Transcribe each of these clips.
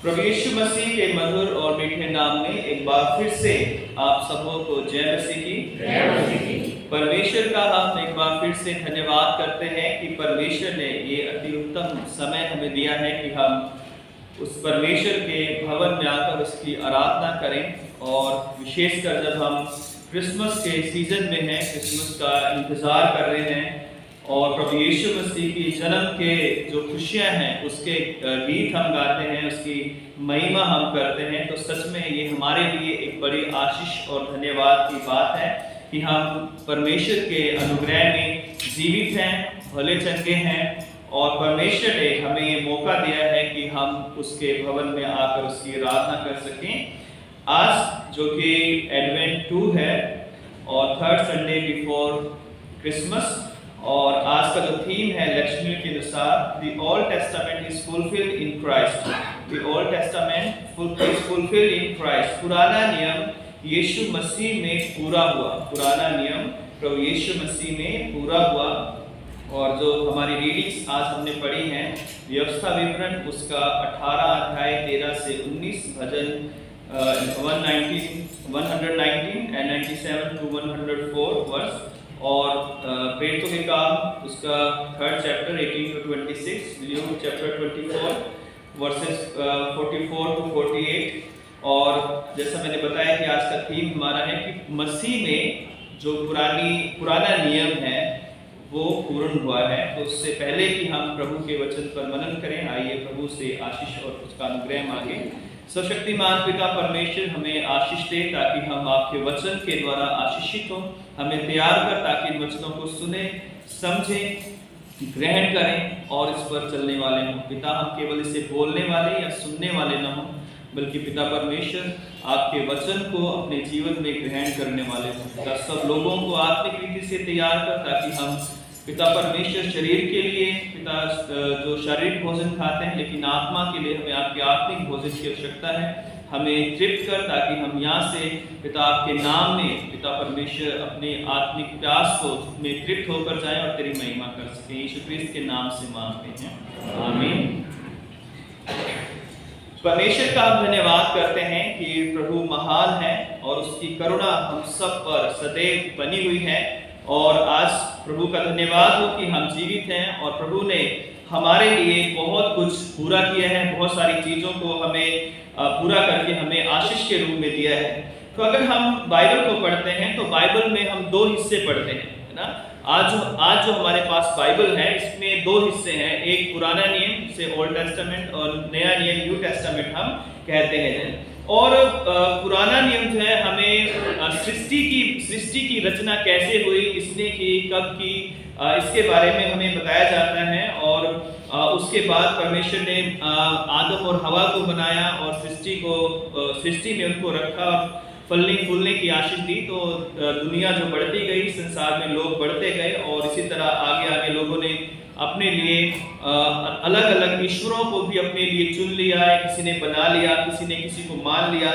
प्रभु यीशु मसीह के मधुर और मीठे नाम में एक बार फिर से आप सबों को जय मसीह की। परमेश्वर का हम एक बार फिर से धन्यवाद करते हैं कि परमेश्वर ने ये अति उत्तम समय हमें दिया है कि हम उस परमेश्वर के भवन में आकर उसकी आराधना करें। और विशेषकर जब हम क्रिसमस के सीजन में हैं, क्रिसमस का इंतज़ार कर रहे हैं और प्रभु यीशु मसीह की जन्म के जो खुशियां हैं उसके गीत हम गाते हैं, उसकी महिमा हम करते हैं, तो सच में ये हमारे लिए एक बड़ी आशीष और धन्यवाद की बात है कि हम परमेश्वर के अनुग्रह में जीवित हैं, भले चंगे हैं और परमेश्वर ने हमें ये मौका दिया है कि हम उसके भवन में आकर उसकी आराधना कर सकें। आज जो कि एडवेंट 2 है और थर्ड संडे बिफोर क्रिसमस, और आज का जो थीम है लक्ष्मी के अनुसार the old testament is fulfilled in Christ. The old testament is fulfilled in Christ. पुराना नियम यीशु मसीह में पूरा हुआ। पुराना नियम प्रभु यीशु मसीह में पूरा हुआ। और जो हमारी रीडिंग्स आज हमने पढ़ी हैं, व्यवस्था विवरण उसका 18 अध्याय 13 से 19, भजन 119 and 97 to 104 वर्स, और प्रेरितों के काम उसका 3rd chapter 18 to 26, Luke chapter 24 versus 44 to 48। और जैसा मैंने बताया कि आज का थीम हमारा है कि मसीह में जो पुराना नियम है वो पूर्ण हुआ है। तो उससे पहले कि हम प्रभु के वचन पर मनन करें, आइए प्रभु से आशीष और उसका अनुग्रह मांगे। सर्वशक्तिमान पिता परमेश्वर हमें आशीष दे ताकि हम आपके वचन के द्वारा आशीषित हों। हमें तैयार कर ताकि इन वचनों को सुने, समझें, ग्रहण करें और इस पर चलने वाले हों। पिता, हम केवल इसे बोलने वाले या सुनने वाले न हों, बल्कि पिता परमेश्वर आपके वचन को अपने जीवन में ग्रहण करने वाले हों। पिता, सब लोगों को आत्मिक रीति से तैयार कर ताकि हम पिता परमेश्वर शरीर के लिए पिता जो शारीरिक भोजन खाते हैं, लेकिन आत्मा के लिए हमें आपके आत्मिक भोजन की आवश्यकता है। हमें तृप्त कर ताकि हम यहाँ से पिता आपके नाम में पिता परमेश्वर अपने आत्मिक प्यास को में तृप्त होकर जाएं और तेरी महिमा कर सकें। यीशु क्रिस्त के नाम से मांगते हैं, आमीन। परमेश्वर का हम धन्यवाद करते हैं कि प्रभु महान है और उसकी करुणा हम सब पर सदैव बनी हुई है। और आज प्रभु का धन्यवाद हो कि हम जीवित हैं और प्रभु ने हमारे लिए बहुत कुछ पूरा किया है, बहुत सारी चीज़ों को हमें पूरा करके हमें आशीष के रूप में दिया है। तो अगर हम बाइबल को पढ़ते हैं तो बाइबल में हम 2 हिस्से पढ़ते हैं, है ना। आज जो हमारे पास बाइबल है इसमें 2 हिस्से हैं, एक पुराना नियम जिसे ओल्ड टेस्टामेंट और नया नियम न्यू टेस्टामेंट हम कहते हैं। और पुराना नियम जो है हमें सृष्टि की रचना कैसे हुई, किसने की, कब की, इसके बारे में हमें बताया जाता है। और उसके बाद परमेश्वर ने आदम और हवा को बनाया और सृष्टि में उनको रखा, फलने फूलने की आशीष दी। तो दुनिया जो बढ़ती गई, संसार में लोग बढ़ते गए और इसी तरह आगे लोगों ने अपने लिए अलग अलग ईश्वरों को भी अपने लिए चुन लिया है। किसी ने बना लिया, किसी ने किसी को मान लिया।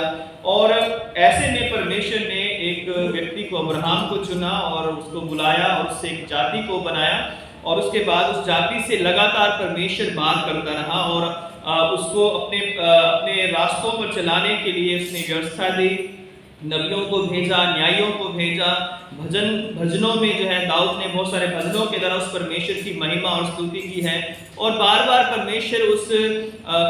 और ऐसे में परमेश्वर ने एक व्यक्ति को, अब्राहम को चुना और उसको बुलाया और उससे एक जाति को बनाया। और उसके बाद उस जाति से लगातार परमेश्वर बात करता रहा और उसको अपने रास्तों पर चलाने के लिए उसने व्यवस्था दी, नबियों को भेजा, न्यायियों को भेजा। भजनों में जो है दाऊद ने बहुत सारे भजनों के द्वारा उस परमेश्वर की महिमा और स्तुति की है। और बार बार परमेश्वर उस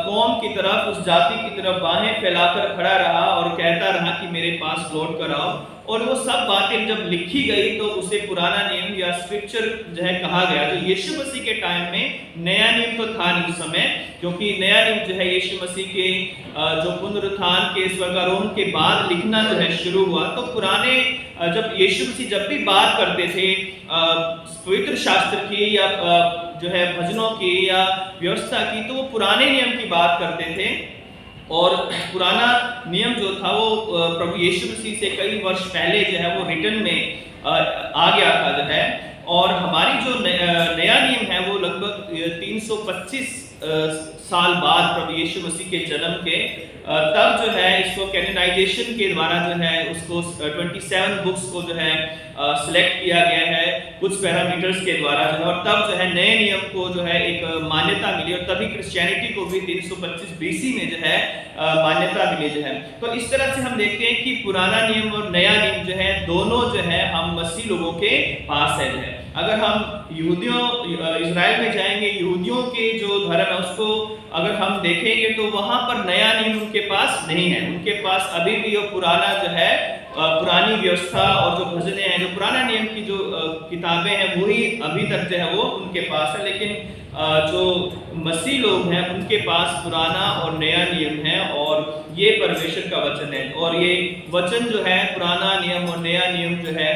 कौम की तरफ, उस जाति की तरफ बाहें फैलाकर खड़ा रहा और कहता रहा कि मेरे पास लौट कर आओ। और वो सब बातें जब लिखी गई तो उसे पुराना नियम या स्क्रिप्चर जो है कहा गया। तो यीशु मसीह के टाइम में नया नियम तो था नहीं उस समय, क्योंकि नया नियम जो है यीशु मसीह के जो पुनरुत्थान के स्वर्गारोहण के बाद लिखना जो है शुरू हुआ। तो पुराने जब यीशु मसीह जब भी बात करते थे पवित्र शास्त्र की या जो है भजनों की या व्यवस्था की, तो वो पुराने नियम की बात करते थे। और पुराना नियम जो था वो प्रभु यीशु मसीह से कई वर्ष पहले जो है वो रिटन में आ गया था जो है। और हमारी जो नया नियम है वो लगभग 325 साल बाद प्रभु यीशु मसीह के जन्म के तब जो है इसको कैनोनाइजेशन के द्वारा जो है उसको 27 बुक्स को जो है सिलेक्ट किया गया है। कुछ पैरामीटर्स के द्वारा जो है, और तब जो है नए नियम को जो है एक मान्यता मिली, और तभी क्रिश्चियनिटी को भी 325 बीसी में जो है मान्यता मिली जो है। तो इस तरह से हम देखते हैं कि पुराना नियम और नया नियम जो है दोनों जो है हम मसीह लोगों के पास है जो है। अगर हम इजराइल में जाएंगे, यहूदियों के जो धर्म है उसको अगर हम देखेंगे तो वहां पर नया नियम उनके पास नहीं है। उनके पास अभी भी वो पुराना जो है पुरानी व्यवस्था और जो भजने हैं, जो पुराना नियम की जो किताबें हैं वही अभी तक जो है वो उनके पास है। लेकिन जो मसीह लोग हैं उनके पास पुराना और नया नियम है, और ये परमेश्वर का वचन है। और ये वचन जो है पुराना नियम और नया नियम जो है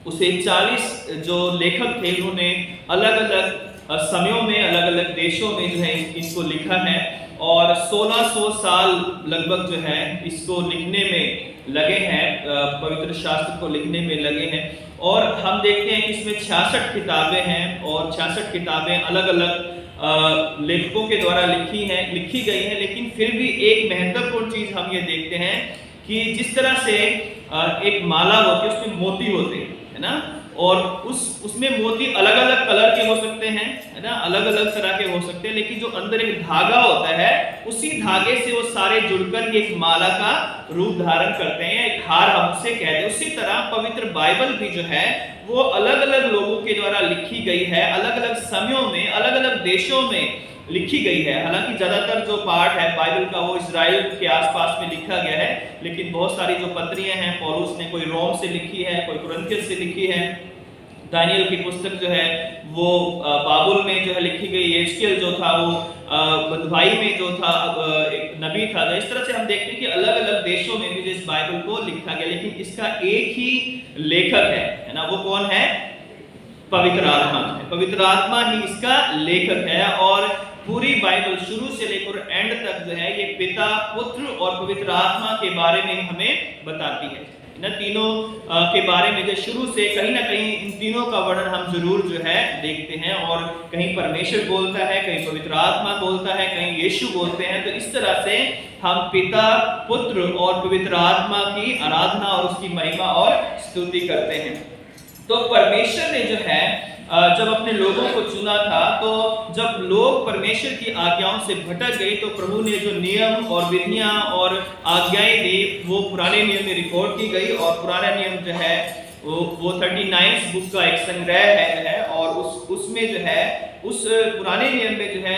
उसे 40 जो लेखक थे उन्होंने अलग अलग समयों में अलग अलग देशों में जो है इनको लिखा है, और 1600 साल लगभग जो है इसको लिखने में लगे हैं, पवित्र शास्त्र को लिखने में लगे हैं। और हम देखते हैं कि इसमें 66 किताबें हैं, और 66 किताबें अलग अलग लेखकों के द्वारा लिखी गई हैं। लेकिन फिर भी एक महत्वपूर्ण चीज हम ये देखते हैं कि जिस तरह से एक माला होती है उसमें मोती होते हैं, है ना, और उसमें मोती अलग अलग कलर के हो सकते हैं, है ना, अलग अलग तरह के हो सकते हैं, लेकिन जो अंदर एक धागा होता है उसी धागे से वो सारे जुड़कर एक माला का रूप धारण करते हैं, एक हार हमसे कहते हैं। उसी तरह पवित्र बाइबल भी जो है वो अलग अलग लोगों के द्वारा लिखी गई है, अलग अलग समयों में अलग अलग देशों में लिखी गई है। हालांकि ज्यादातर जो पार्ट है बाइबल का वो इजराइल के आसपास में लिखा गया है, लेकिन बहुत सारी जो पत्रियां हैं पौलुस ने कोई रोम से लिखी है, कोई कुरिन्थियस से लिखी है, दानियल की पुस्तक जो है वो बाबुल में जो है लिखी गई, एजकेल जो था वो बदवाई में जो था एक नबी था। इस तरह से हम देखते हैं कि अलग अलग देशों में भी इस बाइबल को लिखा गया, लेकिन इसका एक ही लेखक है ना, वो कौन है? पवित्र आत्मा है। पवित्र आत्मा ही इसका लेखक है, और पूरी बाइबल शुरू से लेकर एंड तक जो है ये पिता, पुत्र और पवित्र आत्मा के बारे में हमें बताती है। इन तीनों के बारे में जो शुरू से कहीं ना कहीं इन तीनों का वर्णन हम जरूर जो है देखते हैं, और कहीं परमेश्वर बोलता है, कहीं पवित्र आत्मा बोलता है, कहीं यीशु बोलते हैं। तो इस तरह से हम पिता, पुत्र और पवित्र आत्मा की आराधना और उसकी महिमा और स्तुति करते हैं। तो परमेश्वर ने जो है जब अपने लोगों को चुना था, तो जब लोग परमेश्वर की आज्ञाओं से भटक गए तो प्रभु ने जो नियम और विधियां और आज्ञाएं दी वो पुराने नियम में रिकॉर्ड की गई, और पुराना नियम जो है वो 39 बुक का एक संग्रह है, और उसमें जो है उस पुराने नियम में जो है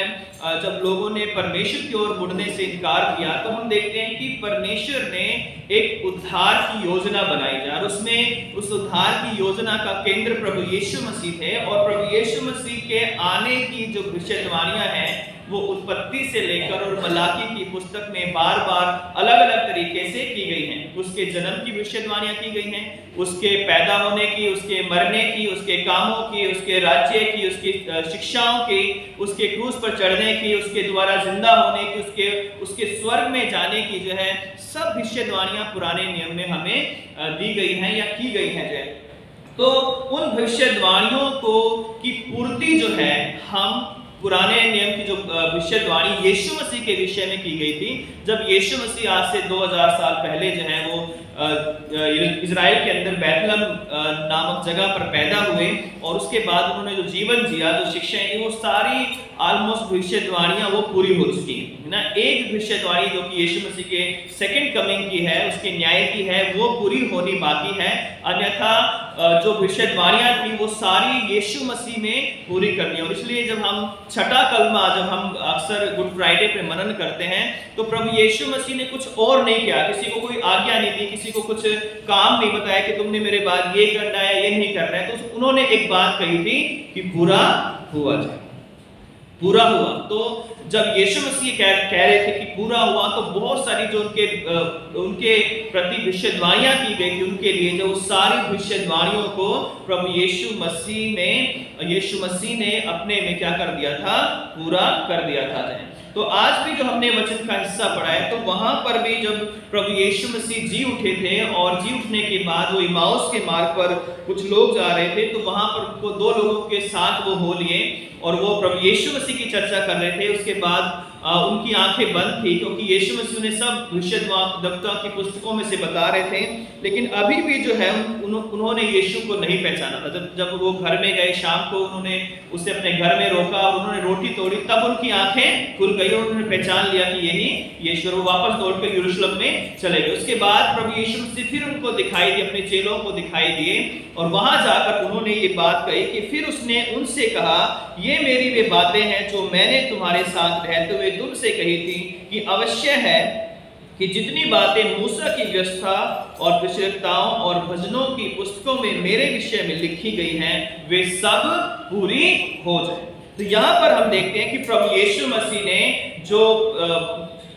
जब लोगों ने परमेश्वर की ओर मुड़ने से इनकार किया तो हम देखते हैं कि परमेश्वर ने एक उद्धार की योजना बनाई है, और उसमें उस उद्धार की योजना का केंद्र प्रभु यीशु मसीह थे। और प्रभु यीशु मसीह के आने की जो भविष्यवाणियां हैं वो उत्पत्ति से लेकर और मलाकी की पुस्तक में बार बार अलग अलग तरीके से की गई हैं। उसके जन्म की भविष्यवाणियां की गई हैं, उसके पैदा होने की, उसके मरने की, उसके कामों की, उसके राज्य की, उसकी शिक्षाओं की, उसके क्रूस पर चढ़ने की, उसके द्वारा जिंदा होने की, उसके स्वर्ग में जाने की जो है सब भविष्यवाणियां पुराने नियम में हमें दी गई हैं या की गई हैं जो है। तो उन भविष्यवाणियों को की पूर्ति जो है हम पुराने नियम की जो भविष्यवाणी यीशु मसीह के विषय में की गई थी, जब यीशु मसीह आज से 2000 साल पहले जो है वो इजराइल के अंदर बैतलहम नामक जगह पर पैदा हुए, और उसके बाद उन्होंने जो जीवन जिया, जो शिक्षाएं दी, वो सारी ऑलमोस्ट भविष्यवाणियां वो पूरी हो चुकी है ना। एक भविष्यवाणी जो कि यीशु मसीह के सेकंड कमिंग की है, उसके न्याय की है, वो पूरी होनी बाकी है। अन्यथा जो भविष्यवाणियां थी वो सारी यीशु मसीह में पूरी करनी है। और इसलिए जब हम छठा कलमा जब हम अक्सर गुड फ्राइडे पे मनन करते हैं तो प्रभु यीशु मसीह ने कुछ और नहीं किया, किसी को कोई आज्ञा नहीं दी, किसी को कुछ काम नहीं बताया कि तुमने मेरे बाद ये करना है, ये नहीं करना है। तो उन्होंने एक बात कही थी कि पूरा हुआ जाए, पूरा हुआ। तो जब यीशु मसीह कह रहे थे कि पूरा हुआ, तो बहुत सारी जो उनके प्रति भविष्यवाणियां की गई थी उनके लिए, जो सारी भविष्यवाणियों को प्रभु यीशु मसीह ने अपने में क्या कर दिया था? पूरा कर दिया था। तो आज भी जो हमने वचन का हिस्सा पढ़ा है, तो वहां पर भी जब प्रभु यीशु मसीह जी उठे थे और जी उठने के बाद वो इमाउस के मार्ग पर कुछ लोग जा रहे थे, तो वहां पर वो दो लोगों के साथ वो हो लिए और वो प्रभु यीशु मसीह की चर्चा कर रहे थे। उसके बाद उनकी आंखें बंद थी, क्योंकि यीशु मसीह ने सब भविष्यद्वक्ता की पुस्तकों में से बता रहे थे, लेकिन अभी भी जो है उन्होंने यीशु को नहीं पहचाना था। जब वो घर में गए शाम को, उन्होंने उसे अपने घर में रोका और उन्होंने रोटी तोड़ी, तब उनकी आंखें खुल गई और उन्होंने पहचान लिया कि यही यीशु। वो वापस दौड़कर यरूशलेम में चले गए। उसके बाद प्रभु यीशु मसीह फिर उनको दिखाई दिए, अपने चेलों को दिखाई दिए और वहां जाकर उन्होंने ये बात कही कि फिर उसने उनसे कहा, ये मेरी वे बातें हैं जो मैंने तुम्हारे साथ रहते हुए तुमसे कही थी कि अवश्य है कि जितनी बातें मूसा की व्यवस्था और भविष्यवक्ताओं और भजनों की पुस्तकों में मेरे विषय में लिखी गई हैं, वे सब पूरी हो जाए। तो यहाँ पर हम देखते हैं कि प्रभु यीशु मसीह ने जो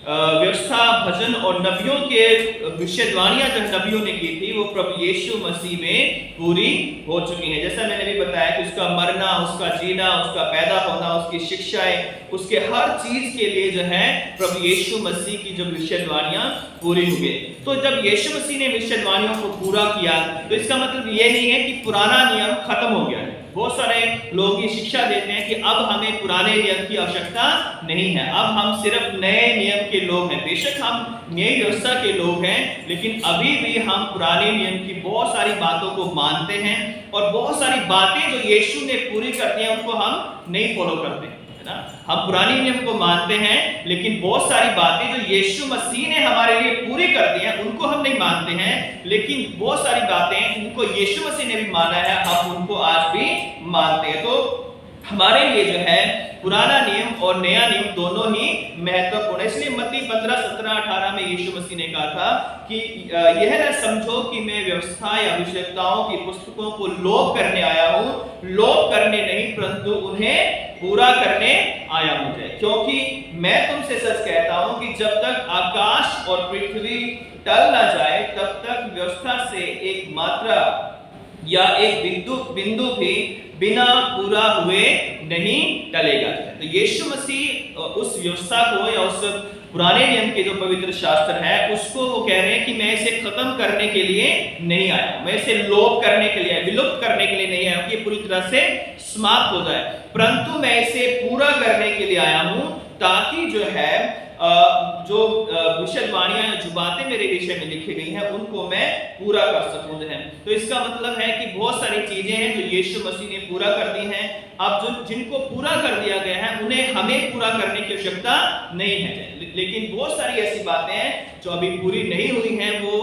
व्यवस्था, भजन और नबियों के भविष्यवाणियां जो नबियों ने की थी, वो प्रभु यीशु मसीह में पूरी हो चुकी हैं। जैसा मैंने भी बताया कि उसका मरना, उसका जीना, उसका पैदा होना, उसकी शिक्षाएं, उसके हर चीज के लिए जो है प्रभु यीशु मसीह की जो भविष्यवाणियां पूरी हुई। तो जब यीशु मसीह ने भविष्यवाणियों को पूरा किया, तो इसका मतलब ये नहीं है कि पुराना नियम खत्म हो गया है। बहुत सारे लोग ये शिक्षा देते हैं कि अब हमें पुराने नियम की आवश्यकता नहीं है, अब हम सिर्फ नए नियम के लोग हैं। बेशक हम नई व्यवस्था के लोग हैं, लेकिन अभी भी हम पुराने नियम की बहुत सारी बातों को मानते हैं और बहुत सारी बातें जो यीशु ने पूरी कर दी हैं उनको हम नहीं फॉलो करते हैं, है ना। हम पुराने नियम को मानते हैं, लेकिन बहुत सारी बातें जो यीशु मसीह ने हमारे लिए पूरी कर दी हैं उनको हम नहीं मानते हैं। लेकिन बहुत सारी बातें जिनको यीशु मसीह ने भी माना है, हम उनको आज भी मानते हैं। तो हमारे लिए जो है पुराना नियम और नया नियम दोनों ही महत्वपूर्ण है। इसलिए मत्ती 15, 17, 18 में यीशु मसीह ने कहा था कि यह न समझो कि मैं व्यवस्था या भविष्यवक्ताओं की पुस्तकों को लोप करने आया हूँ, लोप करने नहीं परंतु उन्हें पूरा करने आया हूँ। क्योंकि मैं तुमसे सच कहता हूँ कि जब तक आकाश और पृथ्वी टल ना जाए, तब तक व्यवस्था से एक मात्रा या एक बिंदु भी बिना पूरा हुए नहीं टलेगा। तो यीशु मसीह उस व्यवस्था को या उस पुराने नियम के जो पवित्र शास्त्र है उसको वो कह रहे हैं कि मैं इसे खत्म करने के लिए नहीं आया, मैं इसे लोप करने के लिए, विलुप्त करने के लिए नहीं आया कि पूरी तरह से समाप्त हो जाए, परंतु मैं इसे पूरा करने के लिए आया हूं, ताकि जो है जो भविष्यवाणियां, जो बातें मेरे विषय में लिखी गई हैं उनको मैं पूरा कर सकूं। तो इसका मतलब है कि बहुत सारी चीजें हैं जो यीशु मसीह ने पूरा कर दी हैं। अब जो जिनको पूरा कर दिया गया है उन्हें हमें पूरा करने की आवश्यकता नहीं है, लेकिन बहुत सारी ऐसी बातें हैं जो अभी पूरी नहीं हुई हैं, वो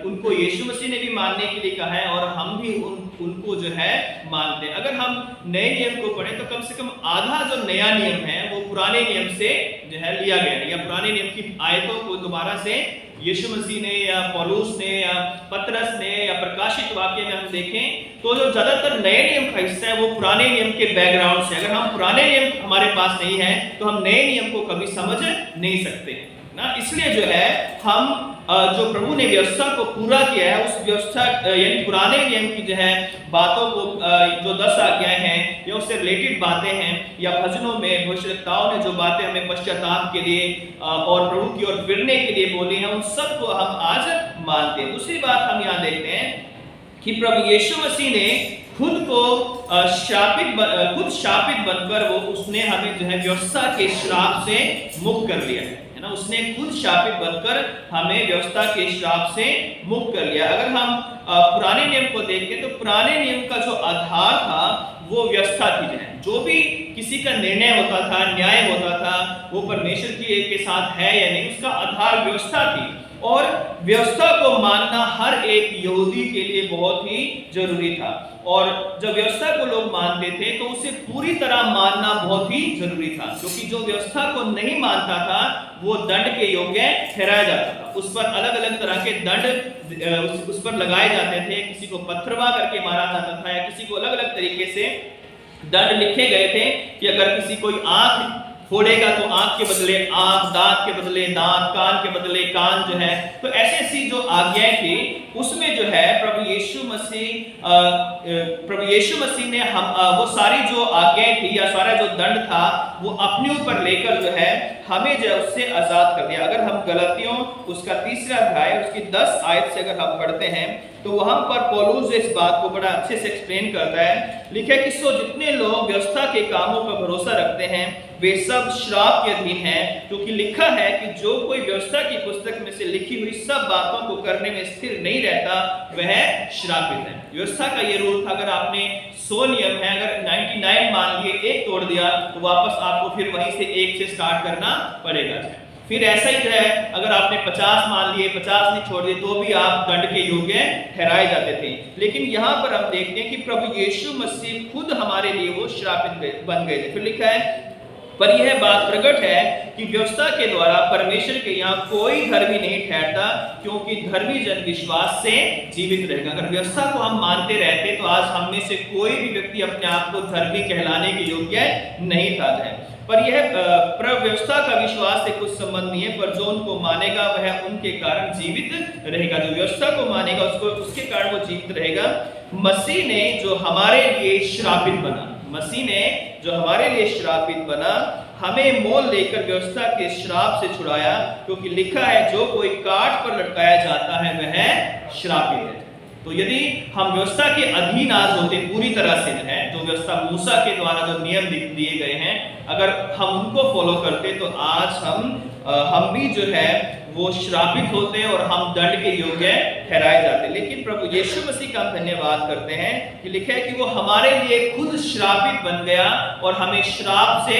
उनको यीशु मसीह ने भी मानने के लिए कहा है और हम भी उनको जो है मानते हैं। अगर हम नए नियम को पढ़ें तो कम से कम आधा जो नया नियम है वो पुराने नियम से जो है लिया गया है, या पुराने नियम की आयतों को दोबारा से यीशु मसीह ने या पौलुस ने या पतरस ने या प्रकाशित वाक्य में हम देखें तो जो ज्यादातर नए नियम का हिस्सा है वो पुराने नियम के बैकग्राउंड से। अगर हम पुराने नियम हमारे पास नहीं है तो हम नए नियम को कभी समझ नहीं सकते ना। इसलिए जो है हम जो प्रभु ने व्यवस्था को पूरा किया है, उस व्यवस्था यानी पुराने नियम की जो है बातों को, जो 10 आज्ञाएं हैं या उससे रिलेटेड बातें हैं, या भजनों में भविष्यवक्ताओं ने जो बातें हमें पश्चाताप के लिए और प्रभु की ओर फिरने के लिए बोली हैं, उन सब को हम आज मानते हैं। दूसरी बात हम यहाँ देखते हैं कि प्रभु यीशु मसीह ने खुद को खुद शापित बनकर वो उसने हमें जो है व्यवस्था के श्राप से मुक्त कर लिया है ना। उसने खुद शापित बनकर हमें व्यवस्था के श्राप से मुक्त कर लिया। अगर हम पुराने नियम को देखें तो पुराने नियम का जो आधार था वो व्यवस्था थी। जो भी किसी का निर्णय होता था, न्याय होता था, वो परमेश्वर के साथ है या नहीं, उसका आधार व्यवस्था थी। और व्यवस्था को मानना हर एक यहूदी के लिए बहुत ही जरूरी था, और जब व्यवस्था को लोग मानते थे तो उसे पूरी तरह मानना बहुत ही जरूरी था, क्योंकि जो व्यवस्था को नहीं मानता था वो दंड के योग्य ठहराया जाता था। उस पर अलग अलग तरह के दंड उस पर लगाए जाते थे। किसी को पत्थरवा करके मारा जाता था, या किसी को अलग अलग तरीके से दंड लिखे गए थे कि अगर किसी कोई आंख फोड़ेगा तो आंख के बदले आंख, दांत के बदले दांत, कान के बदले कान जो है। तो ऐसी जो आज्ञाएं थी उसमें जो है प्रभु यीशु मसीह ने हम वो सारी जो आज्ञाएं थी या सारा जो दंड था वो अपने ऊपर लेकर जो है हमें जो है उससे आजाद कर दिया। अगर हम गलतियों उसका 3रा अध्याय उसकी 10 आयत से अगर हम पढ़ते हैं तो वहां पर पौलुस इस बात को बड़ा अच्छे से एक्सप्लेन करता है। लिखा है कि सो जितने लोग व्यवस्था के कामों पर भरोसा रखते हैं वे सब श्राप के अधीन हैं, क्योंकि लिखा है कि जो कोई व्यवस्था की पुस्तक में से लिखी हुई सब बातों को करने में स्थिर नहीं रहता वह श्रापित है। व्यवस्था का ये रूल था, अगर आपने 100 नियम है, अगर 99 मान लिए, एक तोड़ दिया तो वापस आपको फिर वहीं से एक से स्टार्ट करना पड़ेगा। फिर ऐसा ही है, अगर आपने 50 मान लिए, 50 नहीं छोड़ दिए तो भी आप दंड के योग्य ठहराए जाते थे। लेकिन यहाँ पर हम देखते हैं कि प्रभु यीशु मसीह खुद हमारे लिए वो श्रापित बन गए थे। फिर लिखा है पर यह बात प्रकट है कि व्यवस्था के द्वारा परमेश्वर के यहाँ कोई धर्मी नहीं ठहरता, क्योंकि धर्मी जन विश्वास से जीवित रहेगा। अगर व्यवस्था को हम मानते रहते तो आज हम में से कोई भी व्यक्ति अपने आप को धर्मी कहलाने के योग्य नहीं था। पर यह व्यवस्था का विश्वास से कुछ संबंध नहीं है, पर जो उनको मानेगा वह उनके कारण जीवित रहेगा। जो व्यवस्था को मानेगा उसके कारण वो जीवित रहेगा। मसीह ने जो हमारे लिए श्रापित बना, मसीह ने जो हमारे लिए श्रापित बना, हमें मोल लेकर व्यवस्था के श्राप से छुड़ाया, क्योंकि लिखा है जो कोई काट पर लटकाया जाता है वह श्रापित है। तो यदि हम व्यवस्था के अधीन आज होते पूरी तरह से है, जो व्यवस्था मूसा के द्वारा जो नियम दिए गए हैं, अगर हम उनको फॉलो करते तो आज हम भी जो है वो श्रापित होते और हम दंड के योग्य ठहराए जाते। लेकिन प्रभु यीशु मसीह का हम धन्यवाद करते हैं कि लिखा है कि वो हमारे लिए खुद श्रापित बन गया और हमें श्राप से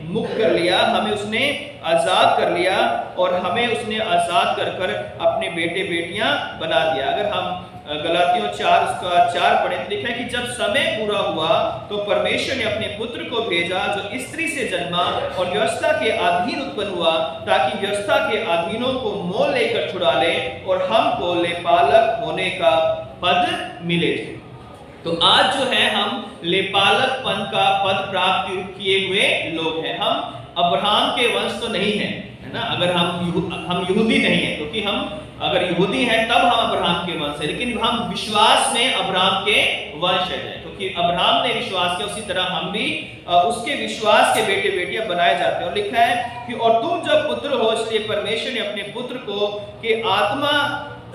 मुक्त कर लिया, हमें उसने आजाद कर लिया और हमें उसने आजाद कर अपने बेटे बेटियां बना दिया। अगर हम गलातियों 4:4 पढ़े तो लिखा है कि जब समय पूरा हुआ तो परमेश्वर ने अपने पुत्र को भेजा जो स्त्री से जन्मा और व्यवस्था के अधीन उत्पन्न हुआ, ताकि व्यवस्था के अधीनों को मोल लेकर छुड़ा ले और हमको लेपालक होने का पद मिले। तो आज जो है हम लेपालकपन का पद प्राप्त किए हुए लोग हैं। हम अब्राहम के वंश तो नहीं है ना, अगर हम यहूदी नहीं है, क्योंकि हम अगर यहूदी हैं तब हम अब्राहम के वंश है, लेकिन हम विश्वास में अब्राहम के वंश है, क्योंकि अब्राहम ने विश्वास किया उसी तरह हम भी उसके विश्वास के बेटे बेटियां बनाए जाते हैं। और लिखा है कि और तुम जब पुत्र हो, इसलिए परमेश्वर ने अपने पुत्र को के आत्मा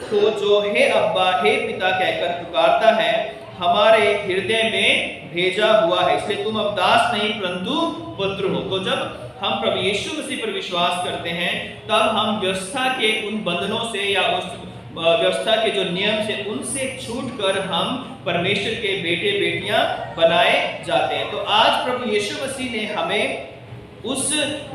को जो हे अब्बा हे पिता कहकर पुकारता है हमारे हृदय में भेजा हुआ है, इसलिए तुम अब दास नहीं परंतु पुत्र हो। तो जब हम प्रभु यीशु मसीह पर विश्वास करते हैं तब हम व्यवस्था के उन बंधनों से या उस व्यवस्था के जो नियम से उनसे छूटकर हम परमेश्वर के बेटे बेटियां बनाए जाते हैं। तो आज प्रभु यीशु मसीह ने हमें उस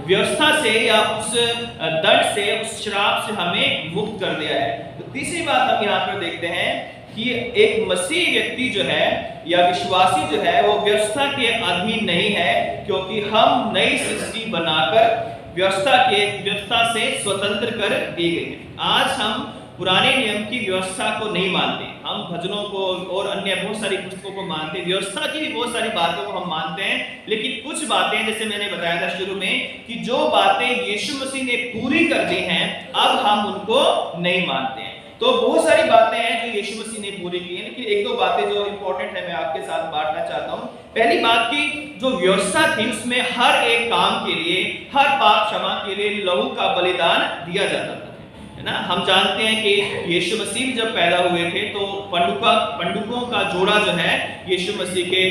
व्यवस्था से या उस दंड से, उस श्राप से हमें मुक्त कर दिया है। तो तीसरी बात हम यहाँ पर देखते हैं कि एक मसीह व्यक्ति जो है या विश्वासी जो है वो व्यवस्था के अधीन नहीं है, क्योंकि हम नई सृष्टि बनाकर व्यवस्था से स्वतंत्र कर दी गई है। आज हम पुराने नियम की व्यवस्था को नहीं मानते, हम भजनों को और अन्य बहुत सारी पुस्तकों को मानते, व्यवस्था की भी बहुत सारी बातों को हम मानते हैं, लेकिन कुछ बातें जैसे मैंने बताया था शुरू में कि जो बातें यीशु मसीह ने पूरी कर दी हैं अब हम उनको नहीं मानते हैं। तो बहुत सारी बातें हैं जो यीशु मसीह ने पूरी की है, लेकिन एक दो बातें जो इंपॉर्टेंट है मैं आपके साथ बांटना चाहता हूं। पहली बात की जो व्यवस्था थी उसमें हर एक काम के लिए, हर पाप क्षमा के लिए लहू का बलिदान दिया जाता था, है ना। हम जानते हैं कि यीशु मसीह जब पैदा हुए थे तो पंडुकों का जोड़ा जो है यीशु मसीह के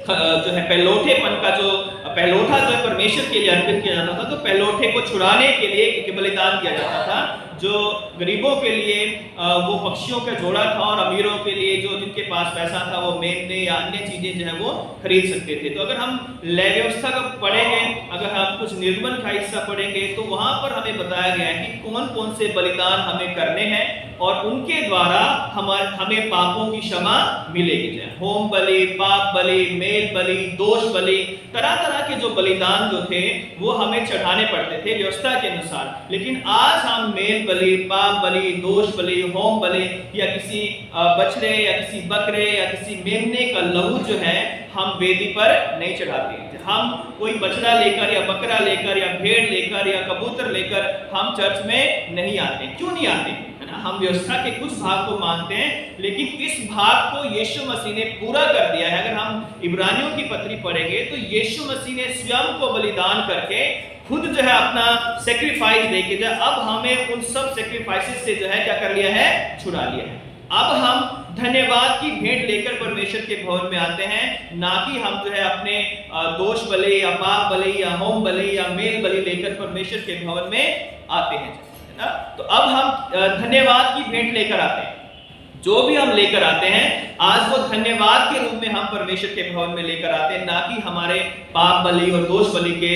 जो है पहलोठेपन का जो पहलोठा जो है परमेश्वर के लिए अर्पित किया जाता था, तो पहलोठे को छुड़ाने के लिए एक बलिदान दिया जाता था, जो गरीबों के लिए वो पक्षियों का जोड़ा था और अमीरों के लिए जो जिनके पास पैसा था वो मेमने या अन्य चीजें जो है वो खरीद सकते थे। तो अगर हम लय व्यवस्था का पढ़ेंगे, अगर हम कुछ निर्गमन का हिस्सा पढ़ेंगे तो वहां पर हमें बताया गया है कि कौन कौन से बलिदान हमें करने हैं और उनके द्वारा हमें पापों की क्षमा मिलेगी। होम बलि, पाप बलि, मेल बलि, दोष बलि, तरह तरह के जो बलिदान जो थे वो हमें चढ़ाने पड़ते थे व्यवस्था के अनुसार। लेकिन आज हम मेल बलि, पाप बलि, दोष बलि, होम बलि या किसी बछड़े या किसी बकरे या किसी मेमने का लहू जो है हम वेदी पर नहीं चढ़ाते। हम कोई बछड़ा लेकर या बकरा लेकर या भेड़ लेकर या कबूतर लेकर हम चर्च में नहीं आते। क्यों नहीं आते? हम व्यवस्था के कुछ भाग को मानते हैं, लेकिन इस भाग को यीशु मसीह ने पूरा कर दिया है। अगर हम इब्रानियों की पत्री पढ़ेंगे तो यीशु मसीह ने स्वयं को बलिदान करके खुद जो है अपना सेक्रीफाइस देके जो अब हमें उन सब सेक्रीफाइसेस से जो है क्या कर लिया है, छुड़ा लिया है। अब हम धन्यवाद की भेंट लेकर परमेश्वर के भवन में आते हैं, ना कि हम जो है अपने दोष बलि या पाप बलि या होम बलि या मेल बलि लेकर परमेश्वर के भवन में आते हैं, है ना। तो अब हम धन्यवाद की भेंट लेकर आते हैं। जो भी हम लेकर आते हैं आज वो धन्यवाद के रूप में हम परमेश्वर के भवन में लेकर आते हैं, ना कि हमारे पाप बलि और दोष बलि के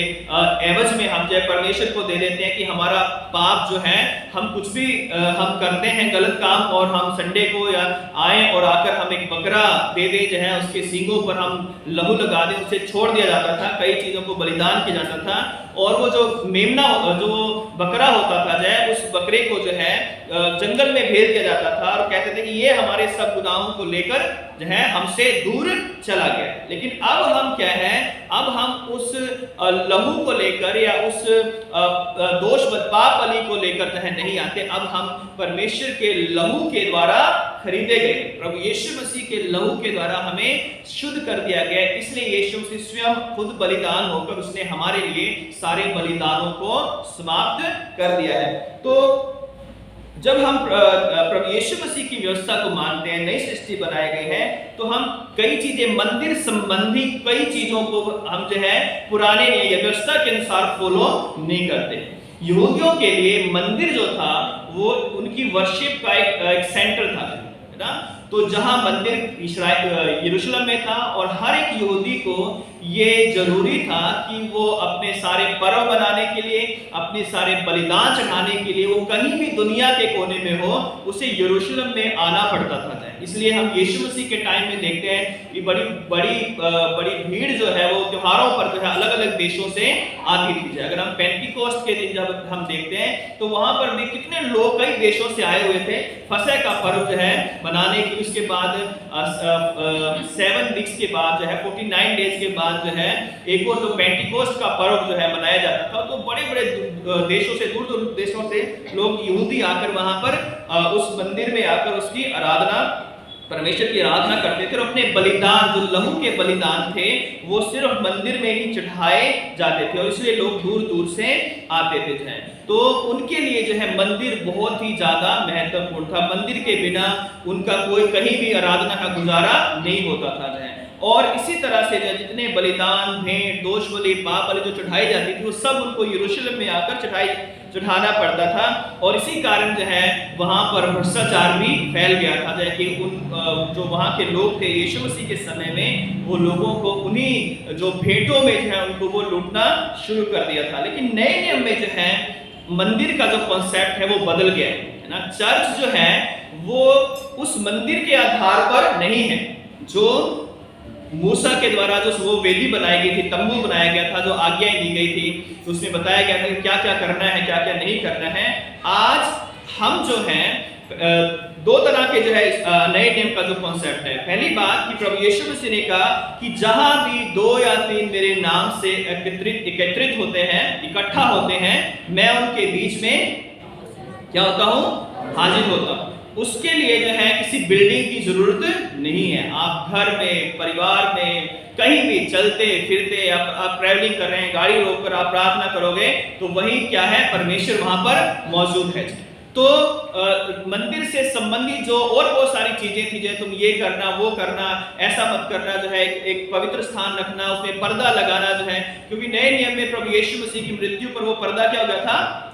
एवज में हम जो है परमेश्वर को दे देते हैं कि हमारा पाप जो है, हम कुछ भी हम करते हैं गलत काम और हम संडे को या आए और आकर हम एक बकरा दे दें जो है, उसके सींगों पर हम लहू लगा दें, उसे छोड़ दिया जाता था, कई चीजों को बलिदान किया जाता था। और वो जो मेमना जो बकरा होता था जो है, उस बकरे को जो है जंगल में भेज दिया जाता था और कहते थे कि ये हमारे सब गुनाहों को लेकर जो है हमसे दूर चला गया। लेकिन अब हम क्या है, अब हम उस लहू को लेकर या उस दोष पाप बलि को लेकर जो है नहीं आते। अब हम परमेश्वर के लहू के द्वारा खरीदे गए, प्रभु यीशु मसीह के लहू के द्वारा हमें शुद्ध कर दिया गया। इसलिए यीशु मसीह स्वयं खुद बलिदान होकर उसने हमारे लिए सारे बलिदानों को समाप्त कर दिया है। तो जब हम प्रभु यीशु मसीह की व्यवस्था को मानते हैं, नई सृष्टि बनाए गए हैं, तो हम कई चीजें मंदिर संबंधी कई चीजों को हम जो है पुराने व्यवस्था के अनुसार फॉलो नहीं करते। यहूदियों के लिए मंदिर जो था वो उनकी वर्शिप का एक सेंटर था, है ना। तो जहां मंदिर यरूशलेम में था और हर एक यहूदी को ये जरूरी था कि वो अपने सारे पर्व बनाने के लिए, अपने सारे बलिदान चढ़ाने के लिए, वो कहीं भी दुनिया के कोने में हो, उसे यरूशलेम में आना पड़ता था। इसलिए हम यीशु मसीह के टाइम में देखते हैं कि बड़ी भीड़ जो है वो त्योहारों पर जो है अलग अलग देशों से आती थी। अगर हम पेंटिकोस्ट के दिन जब हम देखते हैं तो वहां पर भी कितने लोग कई देशों से आए हुए थे फसह का पर्व जो है मनाने की। उसके बाद 7 वीक्स के बाद जो है 49 डेज के बाद जो है एक और जो पेंटिकोस्ट का पर्व जो है मनाया जाता था। तो बड़े बड़े देशों से, दूर दूर देशों से लोग यहूदी आकर वहां पर उस मंदिर में आकर उसकी आराधना, परमेश्वर की आराधना करते थे और अपने बलिदान जो लहू के बलिदान थे वो सिर्फ मंदिर में ही चढ़ाए जाते थे और इसलिए लोग दूर दूर से आते थे जो है। तो उनके लिए जो है मंदिर बहुत ही ज्यादा महत्वपूर्ण था। मंदिर के बिना उनका कोई कहीं भी आराधना का गुजारा नहीं होता था जो है। और इसी तरह से जो जितने बलिदान, भेंट, दोष बलि, पाप बलि जो चढ़ाई जाती थी वो सब उनको यरूशलेम में आकर चढ़ाना पड़ता था। और इसी कारण जो है वहां पर भ्रष्टाचार भी फैल गया था, जैसे कि उन जो वहां के लोग थे यीशु मसीह के समय में, वो लोगों को उन्हीं जो भेंटों में जो है उनको वो लूटना शुरू कर दिया था। लेकिन नए नियम में जो है मंदिर का जो कॉन्सेप्ट है वो बदल गया है ना। चर्च जो है वो उस मंदिर के आधार पर नहीं है जो मूसा के द्वारा जो वो वेदी बनाई गई थी, तंबू बनाया गया था, जो आज्ञाएं दी गई थी, तो उसमें बताया गया था कि क्या क्या करना है, क्या क्या नहीं करना है। आज हम जो हैं दो तरह के जो है नए नियम का जो कॉन्सेप्ट है। पहली बात कि प्रभु यीशु मसीह ने कहा कि जहां भी 2 या 3 मेरे नाम से एकत्रित होते हैं, इकट्ठा होते हैं, मैं उनके बीच में क्या होता हूं, हाजिर होता हूं। उसके लिए जो है किसी बिल्डिंग की जरूरत नहीं है। आप घर में, परिवार में, कहीं भी चलते फिरते आप ट्रैवलिंग कर रहे हैं, गाड़ी रोककर आप प्रार्थना करोगे तो वही क्या है, परमेश्वर वहां पर मौजूद है। तो मंदिर से संबंधित जो और बहुत सारी चीजें थी, जैसे तुम ये करना, वो करना, ऐसा मत करना, जो है एक पवित्र स्थान रखना, उसमें पर्दा लगाना जो है, क्योंकि नए नियम में प्रभु यीशु मसीह की मृत्यु पर वो पर्दा क्या हो गया था,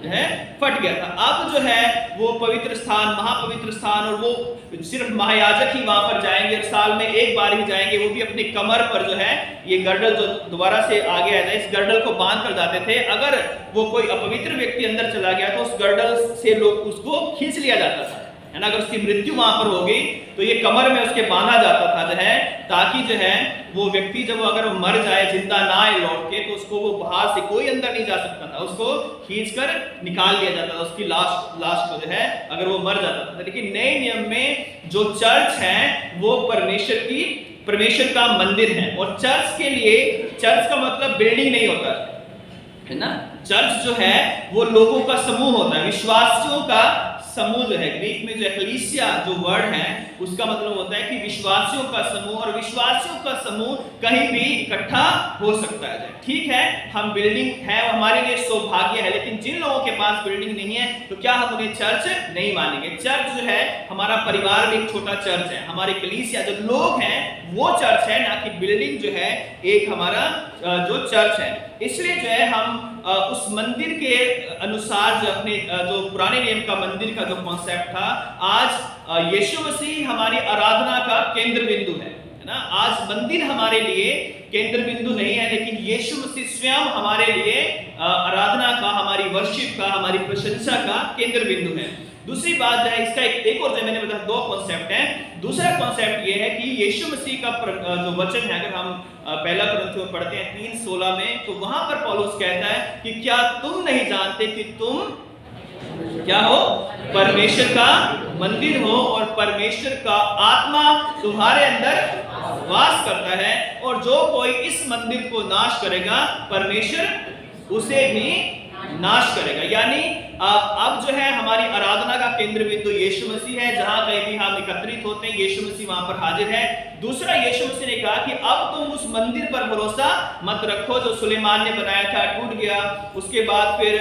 है फट गया था। अब जो है वो पवित्र स्थान, महापवित्र स्थान, और वो सिर्फ महायाजक ही वहां पर जाएंगे, साल में एक बार ही जाएंगे, वो भी अपनी कमर पर जो है ये गर्डल जो दोबारा से आगे आ जाए, इस गर्डल को बांध कर जाते थे। अगर वो कोई अपवित्र व्यक्ति अंदर चला गया तो उस गर्डल से लोग उसको खींच लिया जाता था, है ना। अगर उसकी मृत्यु वहां पर हो गई तो ये कमर में उसके बांधा जाता था जो है, ताकि जो है वो व्यक्ति जब अगर वो मर जाए, जिंदा ना आए लौट के, तो उसको वो बाहर से कोई अंदर नहीं जा सकता था, उसको खींचकर निकाल दिया जाता था, उसकी लाश को जो है, अगर वो मर जाता था। लेकिन नए नियम में जो चर्च है वो परमेश्वर का मंदिर है। और चर्च के लिए, चर्च का मतलब बिल्डिंग नहीं होता है ना। चर्च जो है वो लोगों का समूह होता है, विश्वासियों का समूह जो है, ग्रीक में जो एक्लीसिया जो वर्ड है उसका मतलब होता है कि विश्वासियों का समूह, और विश्वासियों का समूह कहीं भी इकट्ठा हो सकता है। ठीक है, हम बिल्डिंग है हमारे लिए सौभाग्य है, लेकिन जिन लोगों के पास बिल्डिंग नहीं है तो क्या हम उन्हें चर्च नहीं मानेंगे? चर्च जो है हमारा परिवार भी एक छोटा चर्च है, हमारे कलीसिया जो लोग हैं वो चर्च है, ना कि बिल्डिंग जो है एक हमारा जो चर्च है। इसलिए जो है हम उस मंदिर के अनुसार जो अपने जो पुराने नियम का मंदिर का जो कॉन्सेप्ट था, आज यीशु मसीह हमारी आराधना का केंद्र बिंदु है ना। आज मंदिर हमारे लिए केंद्र बिंदु नहीं है, लेकिन यीशु मसीह स्वयं हमारे लिए आराधना का, हमारी वर्शिप का, हमारी प्रशंसा का केंद्र बिंदु है। दूसरी बात जो है इसका एक और जो मैंने बताया, दो कॉन्सेप्ट है। दूसरा कॉन्सेप्ट ये है कि यीशु मसीह का जो वचन है, अगर हम पहला कुरिन्थियों में पढ़ते हैं 3:16 में, तो वहां पर पौलुस कहता है कि क्या तुम नहीं जानते कि तुम क्या हो? परमेश्वर का मंदिर हो, और परमेश्वर का आत्मा तुम्हारे अंदर वास करता है, और जो कोई इस मंदिर को नाश करेगा परमेश्वर उसे भी नाश करेगा। यानी अब जो है हमारी आराधना का केंद्र बिंदु यीशु मसीह है, जहां कहीं भी हम एकत्रित होते हैं यीशु मसीह वहां पर हाजिर है। दूसरा, यीशु मसीह ने कहा कि अब तुम उस मंदिर पर भरोसा मत रखो जो सुलेमान ने बनाया था, टूट गया। उसके बाद फिर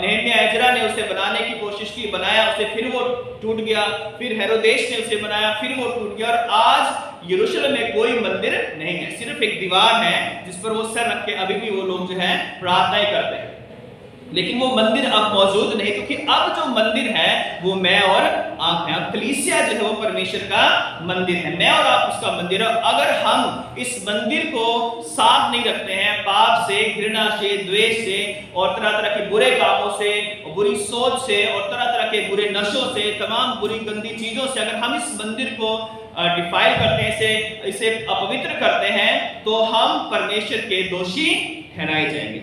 नेहमिया एजरा ने उसे बनाने की कोशिश की, बनाया उसे, फिर वो टूट गया। फिर हेरोदेश ने उसे बनाया, फिर वो टूट गया। और आज यरूशलेम में कोई मंदिर नहीं है, सिर्फ एक दीवार है जिस पर वो सर रख के अभी भी वो लोग जो है प्रार्थनाएं करते हैं, लेकिन वो मंदिर अब मौजूद नहीं, क्योंकि अब जो मंदिर है वो मैं और आप हैं। अब कलीसिया जो है वो परमेश्वर का मंदिर है, मैं और आप उसका मंदिर है। अगर हम इस मंदिर को साफ नहीं रखते हैं पाप से, घृणा से, द्वेष से, और तरह तरह के बुरे कामों से, बुरी सोच से, और तरह तरह के बुरे नशों से, तमाम बुरी गंदी चीजों से अगर हम इस मंदिर को डिफाइल करते हैं, इसे अपवित्र करते हैं, तो हम परमेश्वर के दोषी ठहराए जाएंगे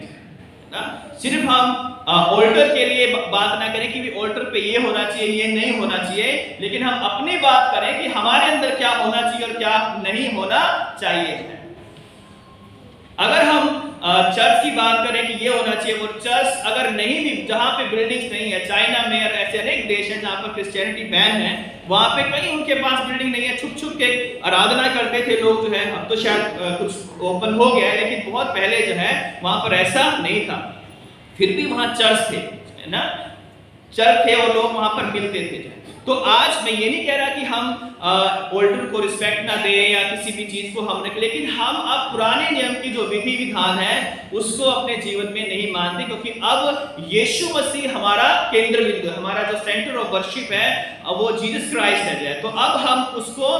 ना। सिर्फ हम ऑल्टर के लिए बात ना करें कि ऑल्टर पे ये होना चाहिए, ये नहीं होना चाहिए, लेकिन हम अपनी बात करें कि हमारे अंदर क्या होना चाहिए और क्या नहीं होना चाहिए। अगर हम चर्च की बात करें कि ये होना चाहिए, वो चर्च अगर नहीं भी, जहां पे बिल्डिंग्स नहीं है, चाइना में और ऐसे अनेक देश हैं जहां पर क्रिश्चियनिटी बैन है, वहां पे कहीं उनके पास बिल्डिंग नहीं है, छुप छुप के आराधना करते थे लोग जो है। अब तो शायद कुछ ओपन हो गया है, लेकिन बहुत पहले जो है वहां पर ऐसा नहीं था। फिर भी वहां चर्च थे, है ना, चर्च थे और लोग वहां पर मिलते थे। तो आज मैं ये नहीं कह रहा कि हम ऑल्टर को रिस्पेक्ट ना दें या किसी भी चीज को हम रखें, लेकिन हम अब पुराने नियम की जो विधि विधान है उसको अपने जीवन में नहीं मानते, क्योंकि अब यीशु मसीह हमारा केंद्र बिंदु है, हमारा जो सेंटर ऑफ वर्शिप है वो जीसस क्राइस्ट है। तो अब हम उसको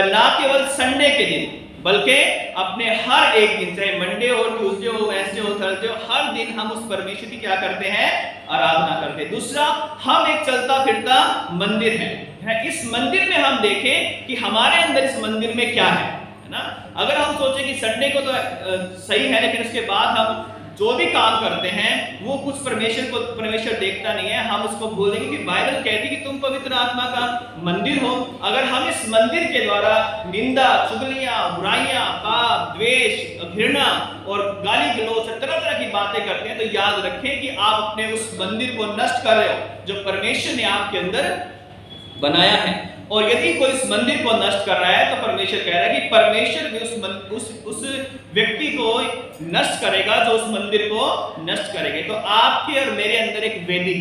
ना केवल संडे के दिन, बल्कि अपने हर एक दिन, चाहे मंडे हो, ट्यूसडे हो, वेडनेसडे हो, थर्सडे हो, हर दिन हम उस परमेश्वर की क्या करते हैं? आराधना करते हैं। दूसरा, हम एक चलता फिरता मंदिर है। इस मंदिर में हम देखें कि हमारे अंदर इस मंदिर में क्या है ना। अगर हम सोचें कि संडे को तो सही है, लेकिन उसके बाद हम जो भी काम करते हैं वो कुछ परमेश्वर देखता नहीं है, हम उसको बोल देंगे कि बाइबल कहती है कि तुम पवित्र आत्मा का मंदिर हो। अगर हम इस मंदिर के द्वारा निंदा, चुगलियां, बुराइयां, पाप, द्वेष, घृणा और गाली गलौज, तरह तरह की बातें करते हैं, तो याद रखें कि आप अपने उस मंदिर को नष्ट कर रहे हो जो परमेश्वर ने आपके अंदर बनाया है। और यदि कोई इस मंदिर को नष्ट कर रहा है तो परमेश्वर कह रहा है कि परमेश्वर भी उस व्यक्ति को नष्ट करेगा जो उस मंदिर को नष्ट करेंगे। तो आपके और मेरे अंदर एक वेदी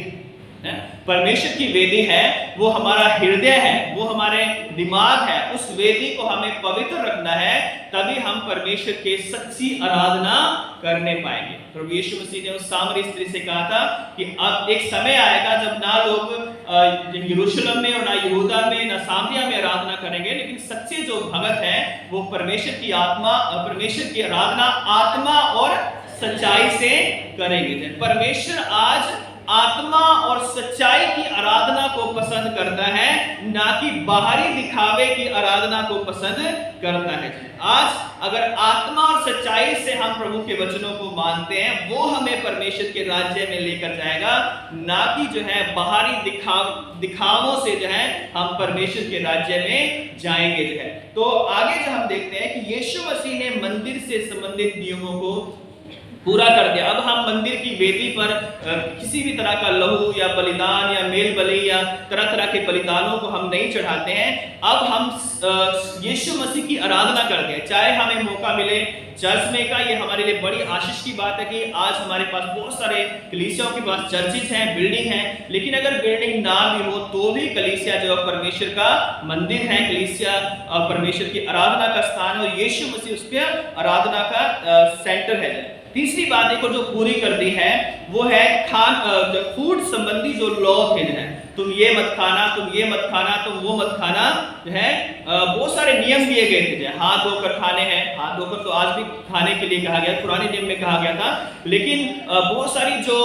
है, परमेश्वर की वेदी है, वो हमारा हृदय है, वो हमारे दिमाग है। उस वेदी को हमें पवित्र रखना है, तभी हम परमेश्वर के सच्ची आराधना करने पाएंगे। प्रभु यीशु मसीह ने उस सामरी स्त्री से कहा था कि अब एक समय आएगा जब ना लोग यरूशलेम में और ना यहूदा में ना सामरिया में आराधना करेंगे, लेकिन सच्चे जो भगत हैं वो परमेश्वर की आराधना आत्मा और सच्चाई से करेंगे। परमेश्वर आज आत्मा और सच्चाई की आराधना को पसंद करता है, ना कि बाहरी दिखावे की आराधना को पसंद करता है। आज अगर आत्मा और सच्चाई से हम प्रभु के वचनों को मानते हैं, वो हमें परमेश्वर के राज्य में लेकर जाएगा, ना कि जो है बाहरी दिखावों से जो है हम परमेश्वर के राज्य में जाएंगे जो है। तो आगे जो हम देखते हैं कि यीशु मसीह ने मंदिर से संबंधित नियमों को पूरा कर दिया। अब हम मंदिर की वेदी पर किसी भी तरह का लहू या बलिदान या मेल बलि या तरह तरह के बलिदानों को हम नहीं चढ़ाते हैं। अब हम यीशु मसीह की आराधना करते हैं। चाहे हमें मौका मिले चर्च में का, ये हमारे लिए बड़ी आशीष की बात है कि आज हमारे पास बहुत सारे कलीसियाओं के पास चर्चेज हैं, बिल्डिंग हैं, लेकिन अगर बिल्डिंग ना भी हो तो भी कलीसिया जो परमेश्वर का मंदिर है, कलीसिया परमेश्वर की आराधना का स्थान है और यीशु मसीह उसके आराधना का सेंटर है। तीसरी बात देखो जो पूरी कर दी है वो है फूड संबंधी जो लॉ थे, जो है तुम ये मत खाना, तुम ये मत खाना, तुम वो मत खाना, जो है बहुत सारे नियम दिए गए थे। जो हाथ धोकर खाने हैं, हाथ धोकर तो आज भी खाने के लिए कहा गया, पुराने नियम में कहा गया था, लेकिन बहुत सारी जो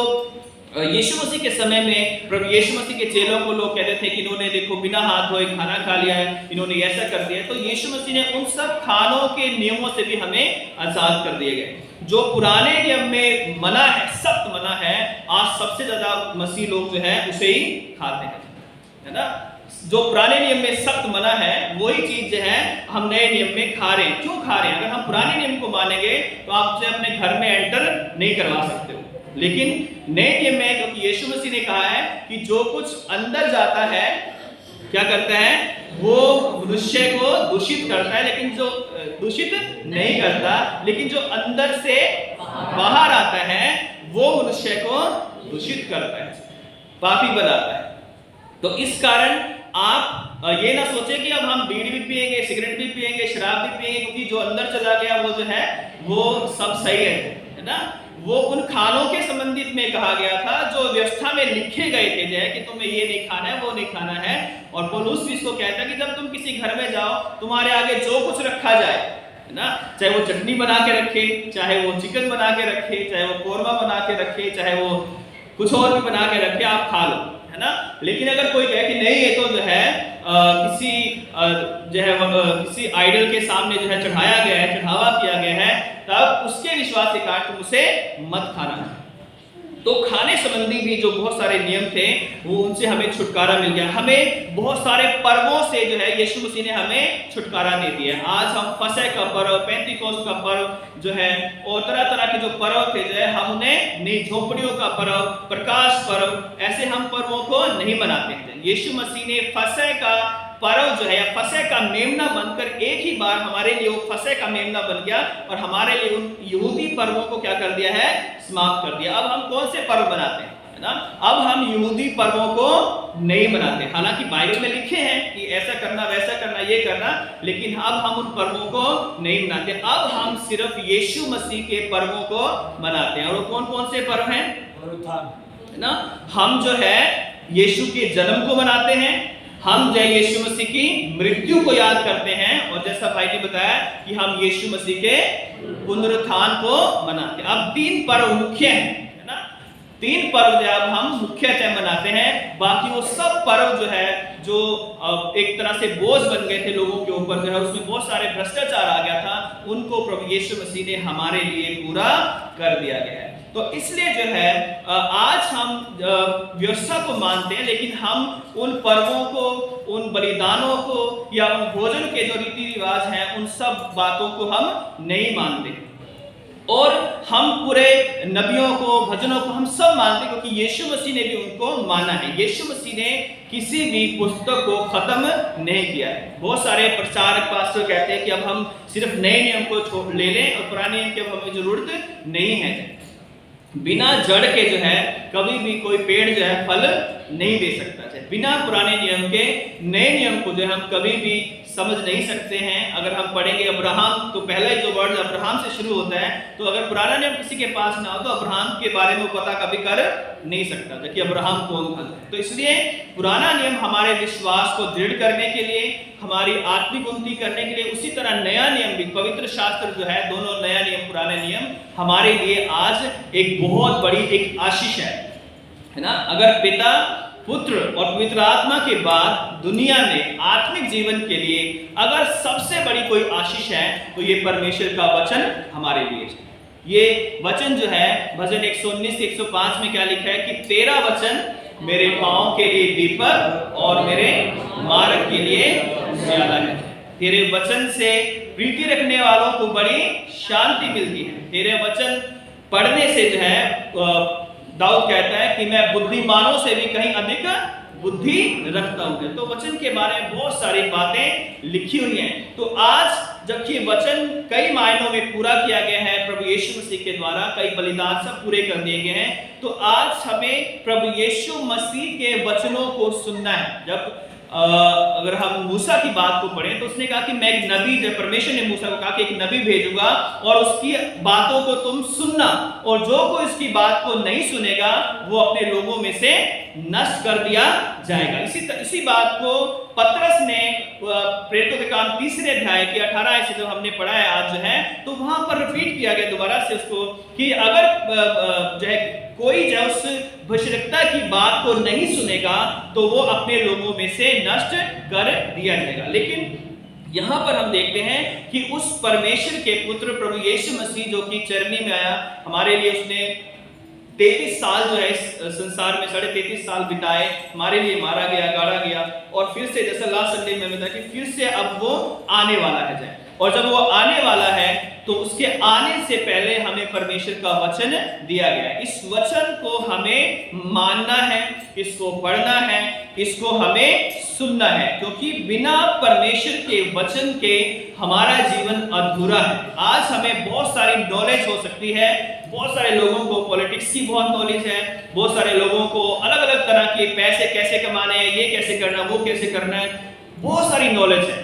यीशु मसीह के समय में प्रभु यीशु मसीह के चेलों को लोग कहते थे कि इन्होंने देखो बिना हाथ धोए खाना खा लिया है, इन्होंने ऐसा कर दिया। तो यीशु मसीह ने उन सब खानों के नियमों से भी हमें आजाद कर दिए गए। जो पुराने नियम में मना है, सख्त मना है, आज सबसे ज्यादा मसीह लोग जो है उसे ही खाते हैं, है ना। जो पुराने नियम में सख्त मना है वही चीज जो है हम नए नियम में खा रहे हैं। क्यों खा रहे हैं? अगर हम पुराने नियम को मानेंगे तो आप उसे अपने घर में एंटर नहीं करवा सकते हो, लेकिन नए नियम में क्योंकि यीशु मसीह ने कहा है कि जो कुछ अंदर जाता है क्या करता है, वो मनुष्य को दूषित करता है, लेकिन जो दूषित नहीं करता, लेकिन जो अंदर से बाहर आता है वो मनुष्य को दूषित करता है, पापी बनाता है। तो इस कारण आप ये ना सोचे कि अब हम बीड़ी भी पिएंगे, सिगरेट भी पिएंगे, शराब भी पिएंगे, क्योंकि जो अंदर चला गया वो जो है वो सब सही है ना। वो उन खानों के संबंधित में कहा गया था जो व्यवस्था में लिखे गए थे, जो है कि तुम्हें ये नहीं खाना है, वो नहीं खाना है। और पौलुस भी इसको कहता है कि जब तुम किसी घर में जाओ, तुम्हारे आगे जो कुछ रखा जाए, है ना, चाहे वो चटनी बना के रखे, चाहे वो चिकन बना के रखे, चाहे वो कोरमा बना के रखे, चाहे वो कुछ और भी बना के रखे, आप खा लो, है ना। लेकिन अगर कोई कहे कि नहीं ये तो जो है किसी आइडल के सामने जो है चढ़ाया गया है, चढ़ावा किया गया है, तब उसके विश्वास के कारण तुम उसे मत खाना। तो खाने संबंधी भी जो बहुत सारे नियम थे वो उनसे हमें छुटकारा मिल गया। हमें बहुत सारे पर्वों से जो है यीशु मसीह ने हमें छुटकारा दे दिया। आज हम फसह का पर्व, पेंतीकोस्त का पर्व जो है और तरह तरह के जो पर्व थे जो है हम उन्हें नहीं, झोपड़ियों का पर्व, प्रकाश पर्व, ऐसे हम पर्वों को नहीं मनाते थे। यीशु मसीह ने फसह का पर्व जो है या फसह का मेमना बनकर एक ही बार हमारे लिए वो फसह का मेमना बन गया और हमारे लिए उन यहूदी पर्वों को क्या कर दिया है, समाप्त कर दिया। अब हम कौन से पर्व मनाते हैं, है ना। अब हम यहूदी पर्वों को नहीं मनाते, हालांकि बाइबल में लिखे हैं कि ऐसा करना, वैसा करना, ये करना, लेकिन अब हम उन पर्वों को नहीं मनाते। अब हम सिर्फ यीशु मसीह के पर्वों को मनाते हैं। और वो कौन कौन से पर्व हैं, है ना। हम जो है यीशु के जन्म को मनाते हैं, हम जय यीशु मसीह की मृत्यु को याद करते हैं, और जैसा भाई ने बताया कि हम यीशु मसीह के पुनरुत्थान को मनाते हैं। अब 3 पर्व मुख्य हैं, है ना। 3 पर्व जो अब हम मुख्यतः मनाते हैं, बाकी वो सब पर्व जो है जो एक तरह से बोझ बन गए थे लोगों के ऊपर, जो है उसमें बहुत सारे भ्रष्टाचार आ गया था, उनको प्रभु यीशु मसीह ने हमारे लिए पूरा कर दिया गया है। तो इसलिए जो है आज हम व्यवस्था को मानते हैं, लेकिन हम उन पर्वों को, उन बलिदानों को या उन भोजन के जो रीति रिवाज हैं उन सब बातों को हम नहीं मानते। और हम पूरे नबियों को, भजनों को हम सब मानते, क्योंकि यीशु मसीह ने भी उनको माना है। यीशु मसीह ने किसी भी पुस्तक को खत्म नहीं किया है। बहुत सारे प्रचारक पास्टर कहते हैं कि अब हम सिर्फ नए नियम को ले लें और पुराने नियम की अब हमें जरूरत नहीं है। बिना जड़ के जो है कभी भी कोई पेड़ जो है फल नहीं दे सकता है। बिना पुराने नियम के नए नियम को जो हम कभी भी समझ नहीं सकते हैं। अगर हम पढ़ेंगे अब्राहम, तो पहला ही जो वर्ड अब्राहम से शुरू होता है, तो अगर पुराना नियम किसी के पास ना हो तो अब्राहम के बारे में वो पता कभी कर नहीं सकता था कि अब्राहम कौन था। तो इसलिए पुराना नियम हमारे विश्वास को दृढ़ करने के लिए, हमारी आत्मिक उन्नति करने के लिए, उसी तरह नया नियम भी, पवित्र शास्त्र जो है, दोनों नया नियम पुराने नियम हमारे लिए आज एक बहुत बड़ी एक आशीष है ना। अगर पिता, पुत्र और पवित्र आत्मा के बाद दुनिया में आत्मिक जीवन के लिए अगर सबसे बड़ी कोई आशीष है तो ये परमेश्वर का वचन हमारे लिए है। ये वचन जो है भजन 119 से 105 में क्या लिखा है कि तेरा वचन मेरे पांव के लिए दीपक और मेरे मार्ग के लिए ज्यादा है। तेरे वचन से प्रीति रखने वालों को बड़ी शांति मिलती है। तेरे वचन पढ़ने से जो है दाऊद कहता है कि मैं बुद्धिमानों से भी कहीं अधिक बुद्धि रखता हूं। तो वचन के बारे में बहुत सारी बातें लिखी हुई हैं। तो आज जबकि वचन कई मायनों में पूरा किया गया है प्रभु यीशु मसीह के द्वारा, कई बलिदान सब पूरे कर दिए गए हैं, तो आज हमें प्रभु यीशु मसीह के वचनों को सुनना है। जब अगर हम मूसा की बात को पढ़ें तो उसने कहा कि मैं एक नबी, जब परमेश्वर ने मूसा को कहा कि एक नबी भेजूंगा और उसकी बातों को तुम सुनना, और जो कोई इसकी बात को नहीं सुनेगा वो अपने लोगों में से नष्ट कर दिया जाएगा। इसी बात को पतरस ने प्रेरितों के काम 3 अध्याय के 18 से जो हमने पढ़ा है आज जो है, तो वहां पर रिपीट किया गया दोबारा से उसको कि अगर जो है कोई जो उस भविष्यवक्ता की बात को नहीं सुनेगा तो वो अपने लोगों में से नष्ट कर दिया जाएगा। लेकिन यहां पर हम देखते हैं कि उस परमेश्वर के पुत्र प्रभु यीशु मसीह जो कि चरनी में आया, हमारे लिए उसने 33 साल जो है इस संसार में 33.5 साल बिताए, हमारे लिए मारा गया, गाड़ा गया, और फिर से जैसा लास्ट संडे में बताया कि फिर से अब वो आने वाला है जाए, और जब वो आने वाला है तो उसके आने से पहले हमें परमेश्वर का वचन दिया गया है। इस वचन को हमें मानना है, इसको पढ़ना है, इसको हमें सुनना है, क्योंकि बिना परमेश्वर के वचन के हमारा जीवन अधूरा है। आज हमें बहुत सारी नॉलेज हो सकती है, बहुत सारे लोगों को पॉलिटिक्स की बहुत नॉलेज है, बहुत सारे लोगों को अलग अलग तरह के पैसे कैसे कमाने हैं, ये कैसे करना, वो कैसे करना है, बहुत सारी नॉलेज है,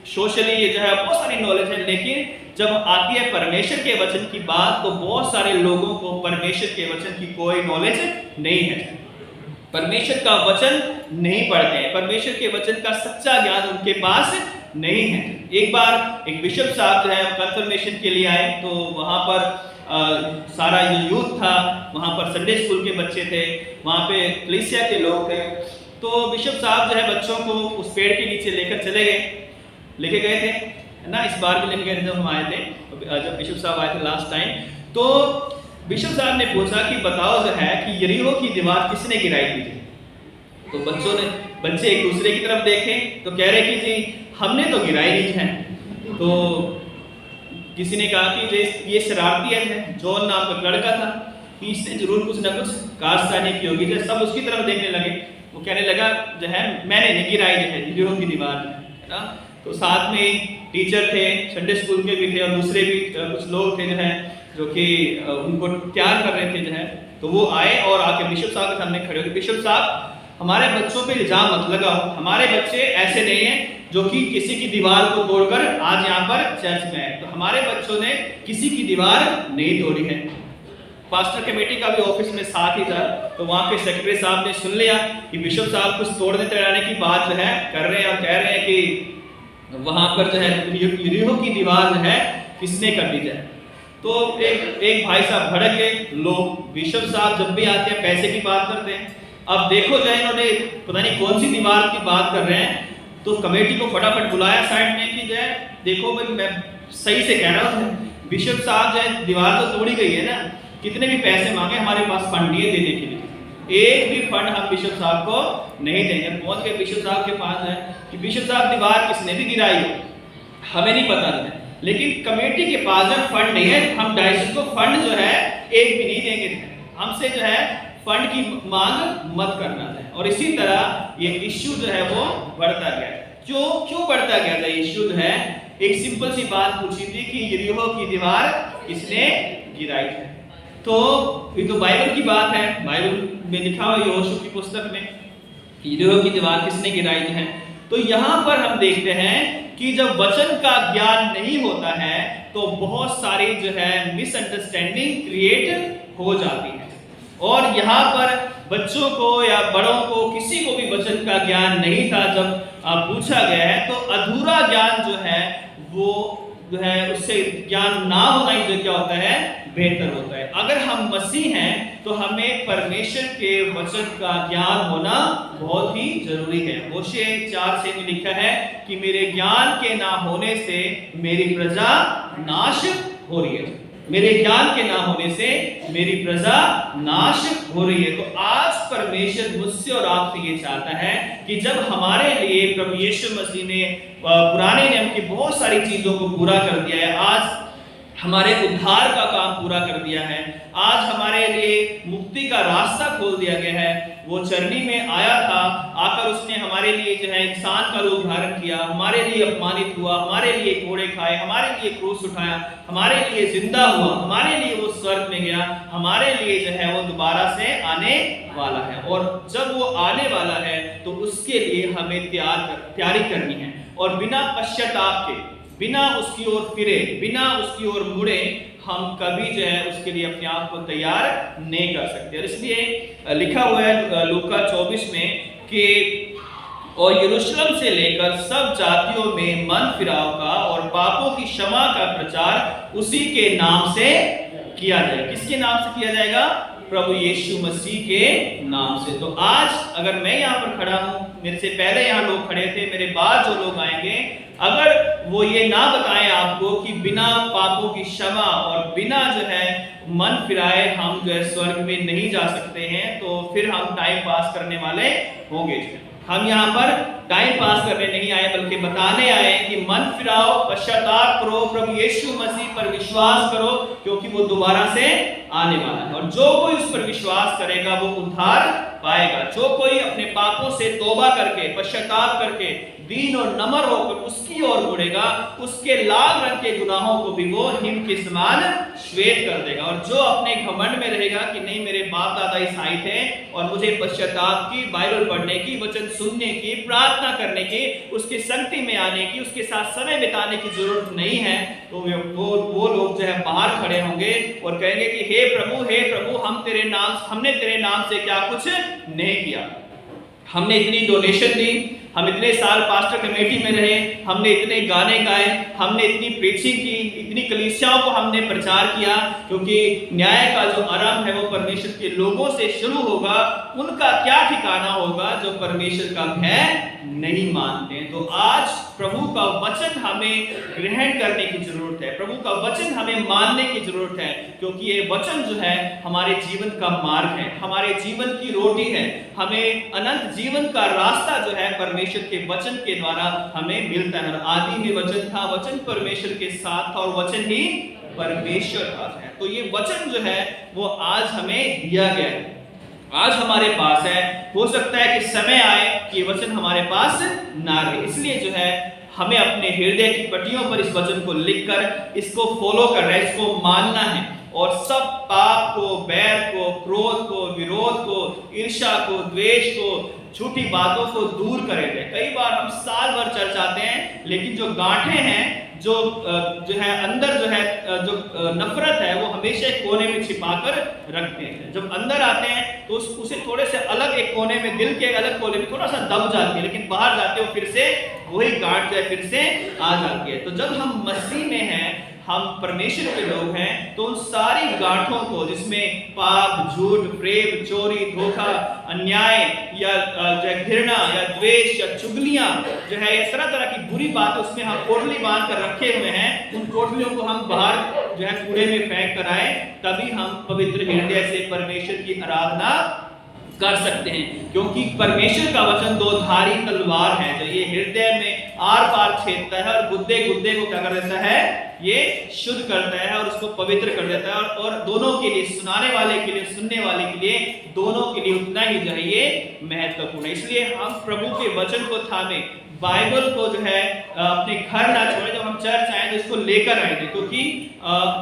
सोशली ये जो है बहुत सारी नॉलेज है। लेकिन जब आती है परमेश्वर के वचन की बात तो बहुत सारे लोगों को परमेश्वर के वचन की कोई नॉलेज नहीं है, परमेश्वर का वचन नहीं पढ़ते हैं, परमेश्वर के वचन का सच्चा ज्ञान उनके पास नहीं है। एक बार एक बिशप साहब जो है कंफर्मेशन के लिए आए, तो वहां पर सारा यूथ था, वहां पर संडे स्कूल के बच्चे थे, वहां पे कलीसिया के लोग थे। तो बिशप साहब जो है बच्चों को उस पेड़ के नीचे लेके गए थे ना, इस बार भी लेके गए थे जब हम आए थे, जब बिशप साहब आए थे लास्ट टाइम। तो बिशप साहब ने पूछा कि बताओ जो है कि यरीहो की दीवार किसने गिराई थी? तो बच्चे एक दूसरे की तरफ देखे तो कह रहे कि जी हमने तो गिराई नहीं है। तो किसी ने कहा कि ये शरारती है, जॉन नाम का लड़का था, इसने जरूर कुछ ना कुछ कारस्तानी की होगी। जब सब उसकी तरफ देखने लगे, वो कहने लगा जो है मैंने नहीं गिराई जो है यरीहो की दीवार है ना। तो साथ में टीचर थे, संडे स्कूल के भी थे, और दूसरे भी कुछ लोग थे जो है जो कि उनको तैयार कर रहे थे जो है। तो वो आए और आके बिशप साहब के सामने खड़े हो, बिशप साहब हमारे बच्चों पे इल्जाम मत लगाओ, हमारे बच्चे ऐसे नहीं हैं जो कि किसी की दीवार को तोड़कर आज यहाँ पर चर्च में आए। तो हमारे बच्चों ने किसी की दीवार नहीं तोड़ी है। पास्टर कमेटी का भी ऑफिस में साथ ही था, तो वहाँ पे सेक्रेटरी साहब ने सुन लिया कि बिशप साहब कुछ तोड़ने तोड़ाने की बात जो है कर रहे हैं, और कह रहे हैं कि वहां पर जो है यरीहो की दीवार जो है किसने कर दी जाए। तो एक भाई साहब भड़क गए, लोग बिशप साहब जब भी आते हैं पैसे की बात करते हैं। अब देखो जो है इन्होंने पता नहीं कौन सी दीवार की बात कर रहे हैं, तो कमेटी को फटाफट बुलाया साइड में कि जो है देखो भाई मैं सही से कह रहा हूँ, बिशप साहब जो है दीवार तो तोड़ी गई है ना, कितने भी पैसे मांगे हमारे पास फंड नहीं है देने के लिए, एक भी फंड हम बिशप साहब को नहीं देंगे। पहुंच गए बिशप साहब के पास है कि बिशप साहब दीवार किसने भी गिराई हो हमें नहीं पता है, लेकिन कमेटी के पास फंड नहीं है, हम डायसिस को फंड जो है एक भी नहीं देंगे, हमसे जो है फंड की मांग मत करना है। और इसी तरह ये इश्यू जो है वो बढ़ता गया। क्यों बढ़ता गया था इश्यू जो है? एक सिंपल सी बात पूछी थी कि यरीहो की दीवार किसने गिराई है। तो ये तो बाइबल की बात है, बाइबल में लिखा हुआ यहोशू की पुस्तक में यरीहो की दीवार किसने गिराई है। तो यहाँ पर हम देखते हैं कि जब वचन का ज्ञान नहीं होता है तो बहुत सारी जो है मिसअंडरस्टैंडिंग क्रिएट हो जाती है। और यहाँ पर बच्चों को या बड़ों को किसी को भी वचन का ज्ञान नहीं था। जब पूछा गया है तो अधूरा ज्ञान जो है वो जो है उससे ज्ञान ना होना ही जो क्या होता है बेहतर होता है। अगर हम मसीह हैं तो हमें परमेश्वर के वचन का ज्ञान होना बहुत ही जरूरी है। होशे 4:6 में लिखा है कि मेरे ज्ञान के ना होने से मेरी प्रजा नाश हो रही है, मेरे ज्ञान के ना होने से मेरी प्रजा नाश हो रही है। तो आज परमेश्वर मुझसे और आपसे ये चाहता है कि जब हमारे लिए प्रभु यीशु मसीह ने पुराने नियम की बहुत सारी चीजों को पूरा कर दिया है, आज हमारे उद्धार का काम पूरा कर दिया है। आज हमारे लिए मुक्ति का रास्ता खोल दिया गया है। वो चरनी में आया था, आकर उसने हमारे लिए जो है इंसान का रूप धारण किया, हमारे लिए अपमानित हुआ, हमारे लिए कोड़े खाए, हमारे लिए क्रूस उठाया, हमारे लिए जिंदा हुआ, हमारे लिए वो स्वर्ग में गया, हमारे लिए जो है वो दोबारा से आने वाला है। और जब वो आने वाला है तो उसके लिए हमें तैयारी करनी है, और बिना पश्चाताप के, बिना उसकी ओर फिरे, बिना उसकी ओर मुड़े हम कभी जो है उसके लिए अपने आप को तैयार नहीं कर सकते। और इसलिए लिखा हुआ है लूका 24 में कि और यरूशलेम से लेकर सब जातियों में मन फिराव का और पापों की क्षमा का प्रचार उसी के नाम से किया जाए। किसके नाम से किया जाएगा? प्रभु यीशु मसीह के नाम से। तो आज अगर मैं यहाँ पर खड़ा हूँ, मेरे से पहले यहाँ लोग खड़े थे, मेरे बाद जो लोग आएंगे, अगर वो ये ना बताएं आपको कि बिना पापों की क्षमा और बिना जो है मन फिराए हम जो है स्वर्ग में नहीं जा सकते हैं, तो फिर हम टाइम पास करने वाले होंगे। हम यहाँ पर टाइम पास करने नहीं आए, बल्कि बताने आए कि मन फिराओ, पश्चाताप करो, प्रभु यीशु मसीह पर विश्वास करो, क्योंकि वो दोबारा से आने वाला है। और जो कोई उस पर विश्वास करेगा वो उद्धार पाएगा। जो कोई अपने पापों से तौबा करके, पश्चाताप करके, दीन और नम्र होकर उसकी ओर मुड़ेगा, उसके लाल रंग के गुनाहों को भी वो हिम के समान श्वेत कर देगा। और जो अपने घमंड में रहेगा कि नहीं, मेरे बाप दादा ईसाई थे और मुझे पश्चाताप की, बाइबल पढ़ने की, वचन सुनने की, प्रार्थना करने की, उसकी संगति में आने की, उसके साथ समय बिताने की जरूरत नहीं है, तो वो लोग जो है बाहर खड़े होंगे और कहेंगे कि हे प्रभु, हमने तेरे नाम से क्या कुछ नहीं किया। हमने इतनी डोनेशन दी, हम इतने साल पास्टर कमेटी में रहे, हमने इतने गाने गाए, हमने इतनी प्रीचिंग की, इतनी कलीसियाओं को हमने प्रचार किया, क्योंकि न्याय का जो आरंभ है वो परमेश्वर के लोगों से शुरू होगा। उनका क्या ठिकाना होगा जो परमेश्वर का भय नहीं मानते हैं। तो आज प्रभु का वचन हमें ग्रहण करने की जरूरत है, प्रभु का वचन हमें मानने की जरूरत है, क्योंकि ये वचन जो है हमारे जीवन का मार्ग है, हमारे जीवन की रोटी है। हमें अनंत जीवन का रास्ता जो है परमेश्वर के वचन के द्वारा हमें मिलता है। आदि में वचन था, वचन परमेश्वर के साथ था और वचन ही परमेश्वर का है। तो ये वचन जो है वो आज हमें दिया गया है, आज हमारे पास है। हो सकता है कि समय आए कि वचन हमारे पास ना रहे, इसलिए जो है हमें अपने हृदय की पट्टियों पर इस वचन को लिखकर इसको फॉलो करना है, इसको मानना है, और सब पाप को, बैर को, क्रोध को, विरोध को, ईर्ष्या को, द्वेष को, झूठी बातों को दूर करें। कई बार हम साल भर चर्च आते हैं, लेकिन जो गांठें हैं, जो है अंदर जो है जो नफरत है, वो हमेशा एक कोने में छिपाकर रखते हैं। जब अंदर आते हैं तो उसे थोड़े से अलग एक कोने में, दिल के अलग कोने में थोड़ा सा दब जाती है, लेकिन बाहर जाते हो फिर से वही गांठ जो है फिर से आ जाती है। तो जब हम मसीह में हैं, हम परमेश्वर के लोग हैं, तो उन सारी गांठों को, जिसमें पाप, झूठ, प्रेम, चोरी, धोखा, अन्याय या घृणा या द्वेष या चुगलियां जो है, ये तरह तरह की बुरी बातें उसमें हम कोठली बांध कर रखे हुए हैं, उन कोठलियों को हम बाहर जो है कूड़े में फेंक कर आए, तभी हम पवित्र हृदय से परमेश्वर की आराधना कर सकते हैं। क्योंकि परमेश्वर का वचन दो धारी तलवार है, जो ये हृदय में आर पार छेदता है और गुद्दे गुद्दे को क्या कर देता है, ये शुद्ध करता है और उसको पवित्र कर देता है। और दोनों के लिए, सुनाने वाले के लिए, सुनने वाले के लिए, दोनों के लिए उतना ही जो है ये महत्वपूर्ण है। इसलिए हम प्रभु के वचन को थामे, बाइबल को जो है अपने घर ना छोड़े, जब हम चर्च आए तो इसको लेकर आएंगे, क्योंकि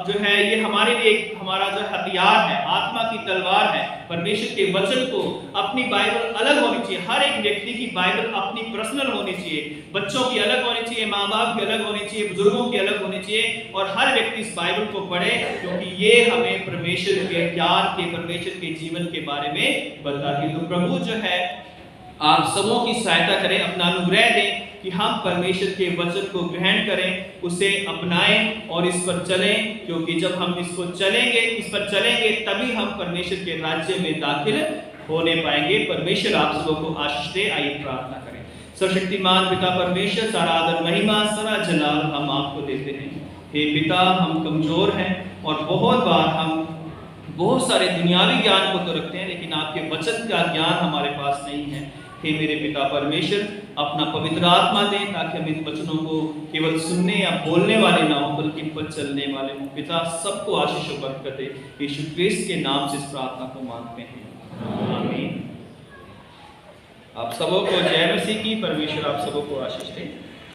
जो है ये हमारे लिए हमारा जो हथियार है, आत्मा की तलवार है। परमेश्वर के वचन को, अपनी बाइबल अलग होनी चाहिए, हर एक व्यक्ति की बाइबल अपनी पर्सनल होनी चाहिए, बच्चों की अलग होनी चाहिए, माँ बाप की अलग होनी चाहिए, बुजुर्गों की अलग होनी चाहिए, और हर व्यक्ति इस बाइबल को पढ़े, क्योंकि ये हमें परमेश्वर के ज्ञान के, परमेश्वर के जीवन के बारे में बताती है। तो प्रभु जो है आप सबों की सहायता करें, अपना अनुग्रह दें कि हम परमेश्वर के वचन को ग्रहण करें, उसे अपनाएं और इस पर चलें, क्योंकि जब हम इसको चलेंगे, इस पर चलेंगे, तभी हम परमेश्वर के राज्य में दाखिल होने पाएंगे। परमेश्वर आप सबों को आशीष दे। आइए प्रार्थना करें। सर्वशक्तिमान पिता परमेश्वर, सारा आदर, महिमा, सारा जलाल हम आपको देते हैं। हे पिता, हम कमजोर हैं और बहुत बार हम बहुत सारे दुनियावी ज्ञान को तो रखते हैं, लेकिन आपके वचन का ज्ञान हमारे पास नहीं है। हे मेरे पिता परमेश्वर, अपना पवित्र आत्मा दे ताकि हम इन वचनों को केवल सुनने या बोलने वाले ना हो बल्कि इन पर चलने वाले हों। पिता सबको आशीष और बरकत दे। यीशु क्रिस्त के नाम से इस प्रार्थना को मांगते हैं, आमीन। आप सबों को जय मसीह की। परमेश्वर आप सबों को आशीष दे।